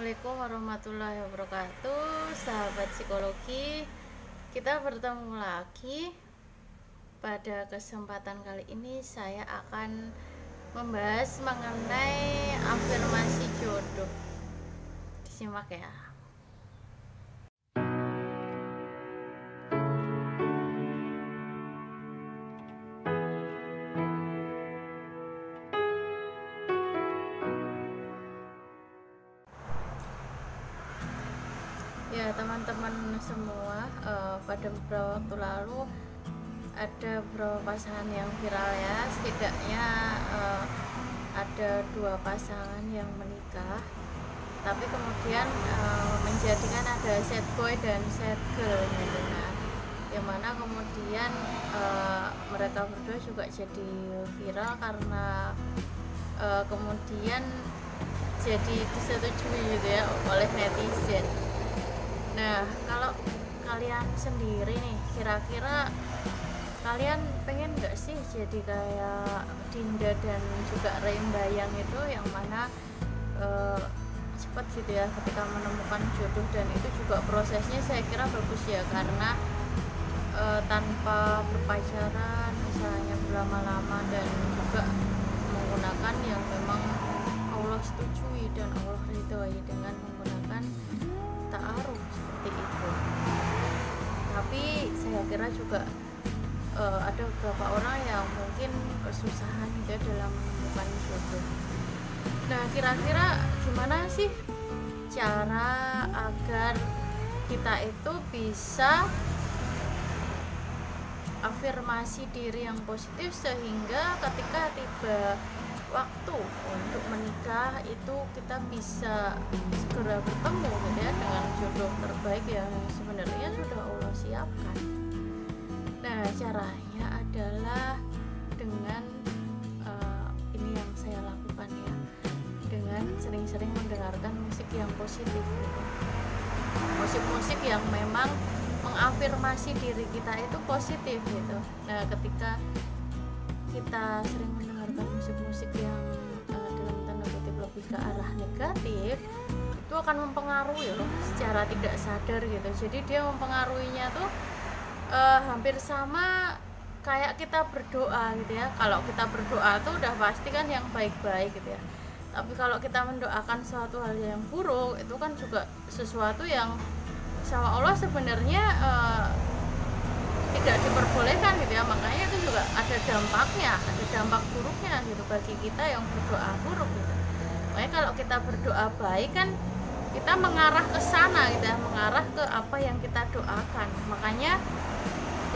Assalamualaikum warahmatullahi wabarakatuh, sahabat psikologi. Kita bertemu lagi. Pada kesempatan kali ini saya akan membahas mengenai afirmasi jodoh. Disimak ya. Ya teman-teman semua, pada beberapa waktu lalu ada beberapa pasangan yang viral ya. Setidaknya ada 2 pasangan yang menikah, tapi kemudian menjadikan ada sad boy dan sad girl gitu. Nah, yang mana kemudian mereka berdua juga jadi viral karena kemudian jadi disetujui gitu ya oleh netizen. Nah, kalau kalian sendiri nih, kira-kira kalian pengen nggak sih jadi kayak Dinda dan juga Rembayang itu, yang mana cepat gitu ya ketika menemukan jodoh, dan itu juga prosesnya saya kira bagus ya, karena tanpa berpacaran misalnya berlama-lama, dan juga menggunakan yang memang Allah setujui dan Allah ridhoi dengan menggunakan ta'aruf seperti itu. Tapi saya kira juga ada beberapa orang yang mungkin kesusahan gitu dalam menemukan jodoh. Nah, kira-kira gimana sih cara agar kita itu bisa afirmasi diri yang positif, sehingga ketika tiba waktu untuk menikah itu kita bisa segera bertemu gitu ya dengan jodoh terbaik yang sebenarnya sudah Allah siapkan. Nah, caranya adalah dengan ini yang saya lakukan ya, dengan sering-sering mendengarkan musik yang positif gitu. Musik-musik yang memang mengafirmasi diri kita itu positif gitu. Nah, ketika kita sering mendengarkan musik-musik yang dalam tanda kutip lebih ke arah negatif, itu akan mempengaruhi loh secara tidak sadar gitu. Jadi dia mempengaruhinya tuh hampir sama kayak kita berdoa gitu ya. Kalau kita berdoa tuh udah pasti kan yang baik-baik gitu ya. Tapi kalau kita mendoakan suatu hal yang buruk, itu kan juga sesuatu yang sama Allah sebenarnya tidak diperbolehkan gitu ya. Makanya itu juga ada dampaknya, ada dampak buruknya gitu bagi kita yang berdoa buruk gitu. Makanya kalau kita berdoa baik kan kita mengarah ke sana gitu ya, mengarah ke apa yang kita doakan. Makanya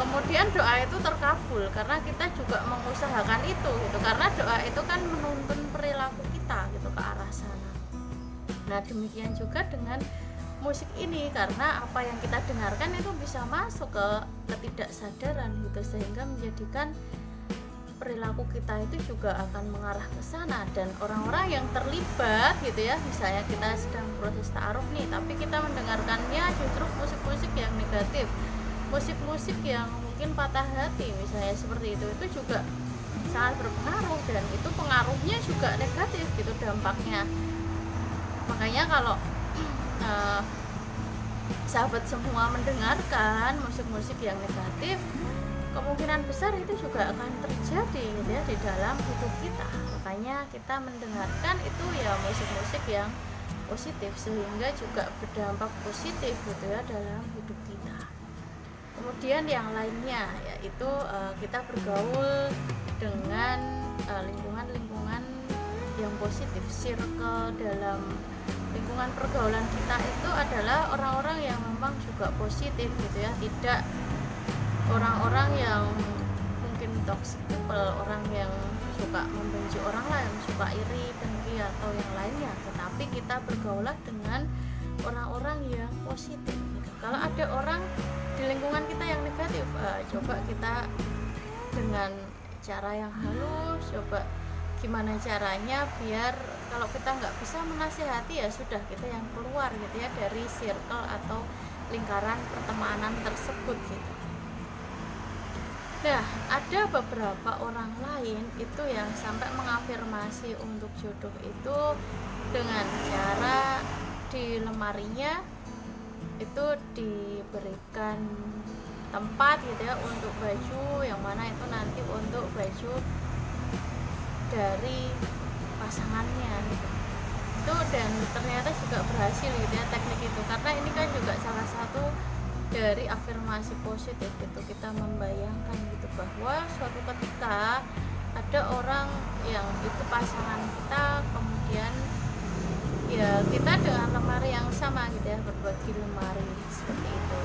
kemudian doa itu terkabul karena kita juga mengusahakan itu gitu, karena doa itu kan menuntun perilaku kita gitu ke arah sana. Nah, demikian juga dengan musik ini, karena apa yang kita dengarkan itu bisa masuk ke ketidaksadaran gitu, sehingga menjadikan perilaku kita itu juga akan mengarah ke sana. Dan orang-orang yang terlibat gitu ya, misalnya kita sedang proses ta'aruf nih, tapi kita mendengarkannya justru musik-musik yang negatif, musik-musik yang mungkin patah hati misalnya seperti itu juga sangat berpengaruh, dan itu pengaruhnya juga negatif gitu dampaknya. Makanya kalau sahabat semua mendengarkan musik-musik yang negatif, kemungkinan besar itu juga akan terjadi gitu ya di dalam hidup kita. Makanya kita mendengarkan itu ya musik-musik yang positif, sehingga juga berdampak positif gitu ya dalam hidup kita. Kemudian yang lainnya yaitu kita bergaul dengan lingkungan-lingkungan yang positif. Circle dalam lingkungan pergaulan kita itu adalah orang-orang yang memang juga positif gitu ya, tidak orang-orang yang mungkin toxic people, orang yang suka membenci orang lain, suka iri, dengki atau yang lainnya. Tetapi kita bergaulah dengan orang-orang yang positif gitu. Kalau ada orang di lingkungan kita yang negatif, coba kita dengan cara yang halus, coba gimana caranya biar kalau kita nggak bisa menasihati, ya sudah kita yang keluar gitu ya dari circle atau lingkaran pertemanan tersebut gitu. Nah, ada beberapa orang lain itu yang sampai mengafirmasi untuk jodoh itu dengan cara di lemarinya itu diberikan tempat gitu ya untuk baju, yang mana itu nanti untuk baju dari pasangannya gitu. Itu dan ternyata juga berhasil gitu ya teknik itu, karena ini kan juga salah satu dari afirmasi positif itu, kita membayangkan gitu bahwa suatu ketika ada orang yang itu pasangan kita, kemudian ya kita dengan lemari yang sama gitu ya, berbagi lemari seperti itu.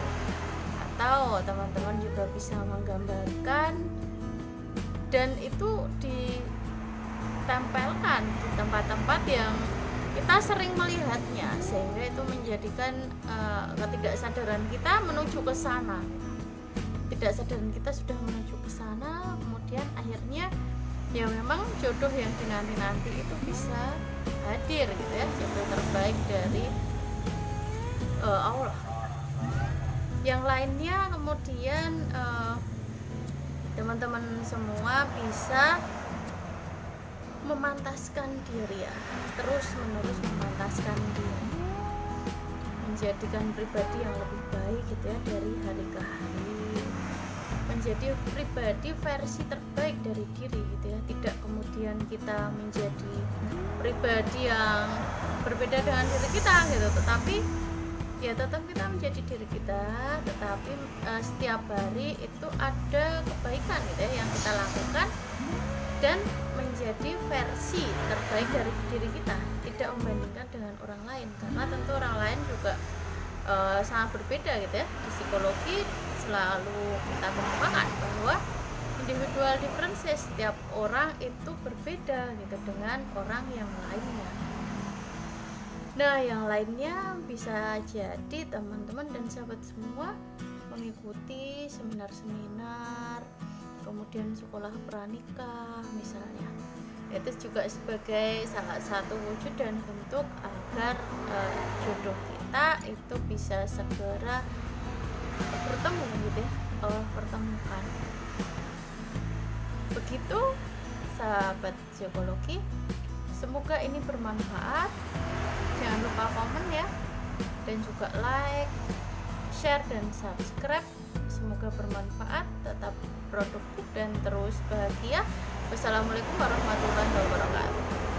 Atau teman-teman juga bisa menggambarkan dan itu ditempelkan di tempat-tempat yang kita sering melihatnya, sehingga itu menjadikan ketidaksadaran kita menuju ke sana. Ketidaksadaran kita sudah menuju ke sana, kemudian akhirnya ya memang jodoh yang dinanti-nanti itu bisa hadir gitu ya, jodoh terbaik dari Allah. Yang lainnya kemudian teman-teman semua bisa memantaskan diri ya, terus menerus memantaskan diri, menjadikan pribadi yang lebih baik gitu ya dari hari ke hari, menjadi pribadi versi terbaik dari diri gitu ya. Tidak kemudian kita menjadi pribadi yang berbeda dengan diri kita gitu, tetapi ya tetap kita menjadi diri kita, tetapi setiap hari itu ada kebaikan gitu ya yang kita lakukan, dan menjadi versi terbaik dari diri kita, tidak membandingkan dengan orang lain, karena tentu orang lain juga sangat berbeda gitu ya. Di psikologi selalu kita kemukakan bahwa individual differences, setiap orang itu berbeda gitu dengan orang yang lainnya. Nah, yang lainnya bisa jadi teman-teman dan sahabat semua mengikuti seminar-seminar, kemudian sekolah pranikah misalnya. Itu juga sebagai salah satu wujud dan bentuk agar jodoh kita itu bisa segera bertemu gitu ya, Allah pertemukan. Begitu sahabat psikologi, semoga ini bermanfaat. Jangan lupa komen ya, dan juga like, share, dan subscribe. Semoga bermanfaat, tetap produktif dan terus bahagia. Wassalamualaikum warahmatullahi wabarakatuh.